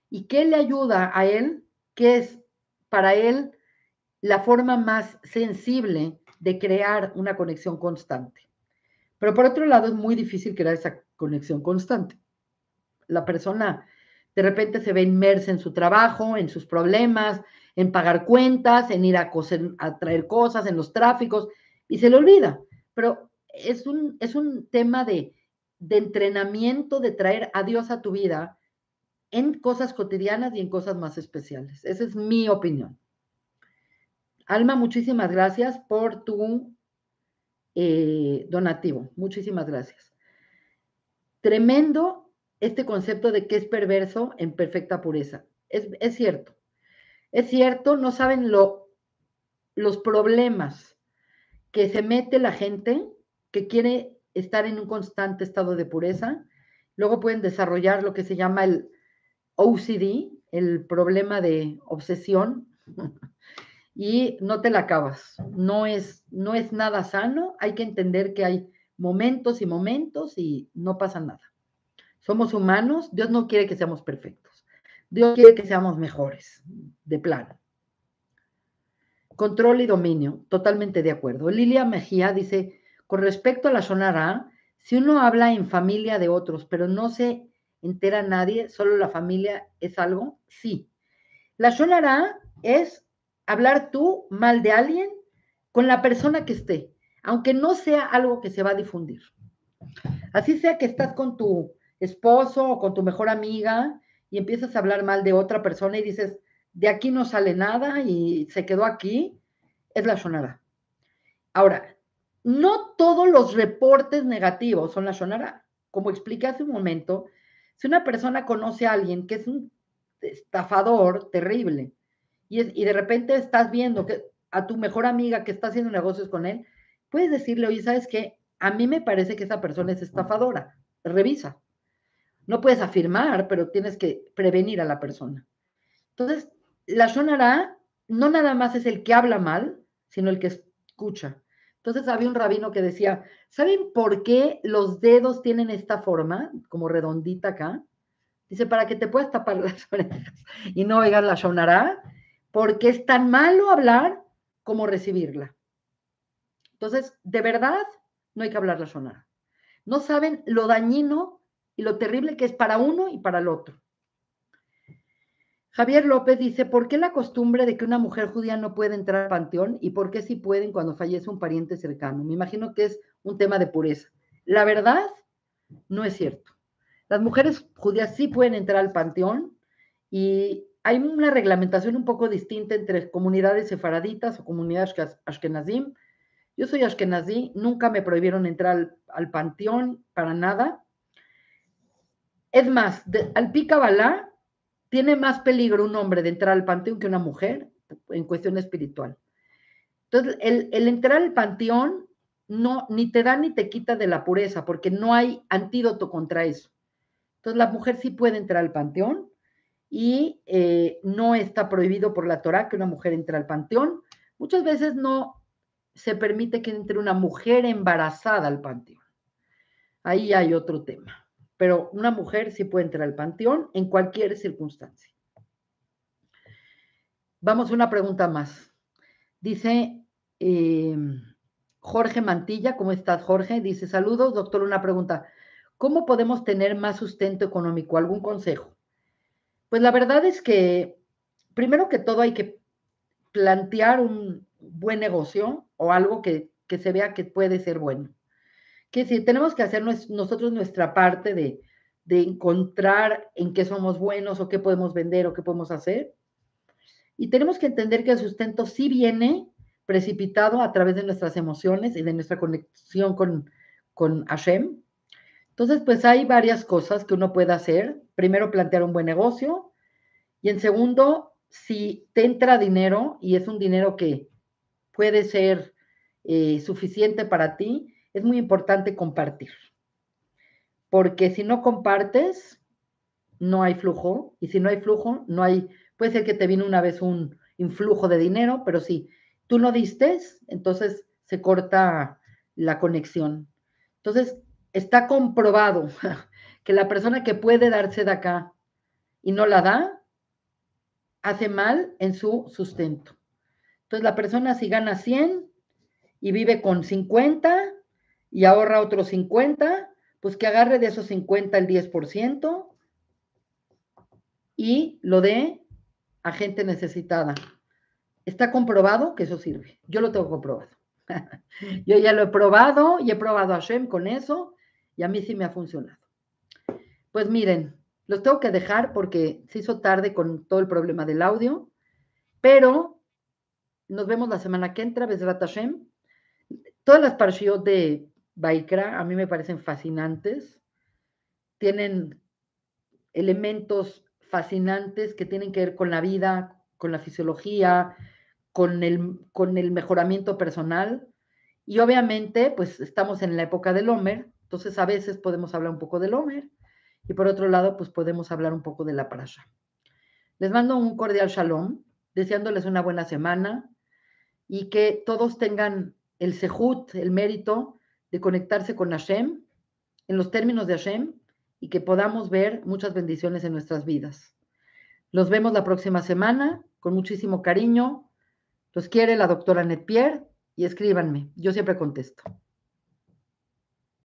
y qué le ayuda a él, qué es para él la forma más sensible de crear una conexión constante. Pero por otro lado, es muy difícil crear esa conexión constante. La persona de repente se ve inmersa en su trabajo, en sus problemas, en pagar cuentas, en ir a traer cosas, en los tráficos, y se le olvida. Pero es un tema de entrenamiento, de traer a Dios a tu vida en cosas cotidianas y en cosas más especiales. Esa es mi opinión. Alma, muchísimas gracias por tu donativo. Muchísimas gracias. Tremendo este concepto de que es perverso en perfecta pureza. Es cierto. Es cierto, no saben los problemas que se mete la gente que quiere estar en un constante estado de pureza. Luego pueden desarrollar lo que se llama el OCD, el problema de obsesión, y no te la acabas. No es nada sano. Hay que entender que hay momentos y momentos y no pasa nada. Somos humanos. Dios no quiere que seamos perfectos. Dios quiere que seamos mejores, de plano. Control y dominio, totalmente de acuerdo. Lilia Mejía dice, con respecto a la Shonara, si uno habla en familia de otros, pero no se entera nadie, solo la familia es algo, sí. La Shonara es hablar tú mal de alguien con la persona que esté, aunque no sea algo que se va a difundir. Así sea que estás con tu esposo o con tu mejor amiga y empiezas a hablar mal de otra persona y dices, de aquí no sale nada y se quedó aquí, es la Shonara. Ahora, no todos los reportes negativos son la Shonara. Como expliqué hace un momento, si una persona conoce a alguien que es un estafador terrible y de repente estás viendo que a tu mejor amiga que está haciendo negocios con él, puedes decirle, oye, ¿sabes qué? A mí me parece que esa persona es estafadora. Revisa. No puedes afirmar, pero tienes que prevenir a la persona. Entonces, la Shonara no nada más es el que habla mal, sino el que escucha. Entonces había un rabino que decía, ¿saben por qué los dedos tienen esta forma, como redondita acá? Dice, para que te puedas tapar las orejas y no oigas la Shonara, porque es tan malo hablar como recibirla. Entonces, de verdad, no hay que hablar la Shonara. No saben lo dañino y lo terrible que es para uno y para el otro. Javier López dice, ¿por qué la costumbre de que una mujer judía no puede entrar al panteón y por qué sí pueden cuando fallece un pariente cercano? Me imagino que es un tema de pureza. La verdad, no es cierto. Las mujeres judías sí pueden entrar al panteón y hay una reglamentación un poco distinta entre comunidades sefaraditas o comunidades ashkenazim. Yo soy ashkenazí, nunca me prohibieron entrar al panteón para nada. Es más, al Pi Kabbalah tiene más peligro un hombre de entrar al panteón que una mujer en cuestión espiritual. Entonces, el entrar al panteón no, ni te da ni te quita de la pureza, porque no hay antídoto contra eso. Entonces, la mujer sí puede entrar al panteón y no está prohibido por la Torah que una mujer entre al panteón. Muchas veces no se permite que entre una mujer embarazada al panteón. Ahí hay otro tema. Pero una mujer sí puede entrar al panteón en cualquier circunstancia. Vamos a una pregunta más. Dice Jorge Mantilla, ¿cómo estás, Jorge? Dice, saludos, doctor, una pregunta. ¿Cómo podemos tener más sustento económico? ¿Algún consejo? Pues la verdad es que, primero que todo, hay que plantear un buen negocio o algo que se vea que puede ser bueno. Que si tenemos que hacer nosotros nuestra parte de encontrar en qué somos buenos o qué podemos vender o qué podemos hacer. Y tenemos que entender que el sustento sí viene precipitado a través de nuestras emociones y de nuestra conexión con Hashem. Entonces, pues hay varias cosas que uno puede hacer. Primero, plantear un buen negocio. Y en segundo, si te entra dinero y es un dinero que puede ser suficiente para ti, es muy importante compartir. Porque si no compartes, no hay flujo. Y si no hay flujo, no hay, puede ser que te viene una vez un influjo de dinero, pero sí, tú no diste, entonces se corta la conexión. Entonces, está comprobado que la persona que puede darse de acá y no la da, hace mal en su sustento. Entonces, la persona si gana 100 y vive con 50 y ahorra otros 50, pues que agarre de esos 50 el 10% y lo dé a gente necesitada. Está comprobado que eso sirve. Yo lo tengo comprobado. Yo ya lo he probado y he probado a Hashem con eso y a mí sí me ha funcionado. Pues miren, los tengo que dejar porque se hizo tarde con todo el problema del audio, pero nos vemos la semana que entra, Bezrat Hashem. Todas las parshiot de Baikra a mí me parecen fascinantes. Tienen elementos fascinantes que tienen que ver con la vida, con la fisiología, con el mejoramiento personal. Y obviamente, pues estamos en la época del Homer, entonces a veces podemos hablar un poco del Homer y por otro lado, pues podemos hablar un poco de la parasha. Les mando un cordial shalom, deseándoles una buena semana y que todos tengan el sehut, el mérito de conectarse con Hashem en los términos de Hashem y que podamos ver muchas bendiciones en nuestras vidas. Los vemos la próxima semana con muchísimo cariño. Los quiere la doctora Net Pierre y escríbanme. Yo siempre contesto.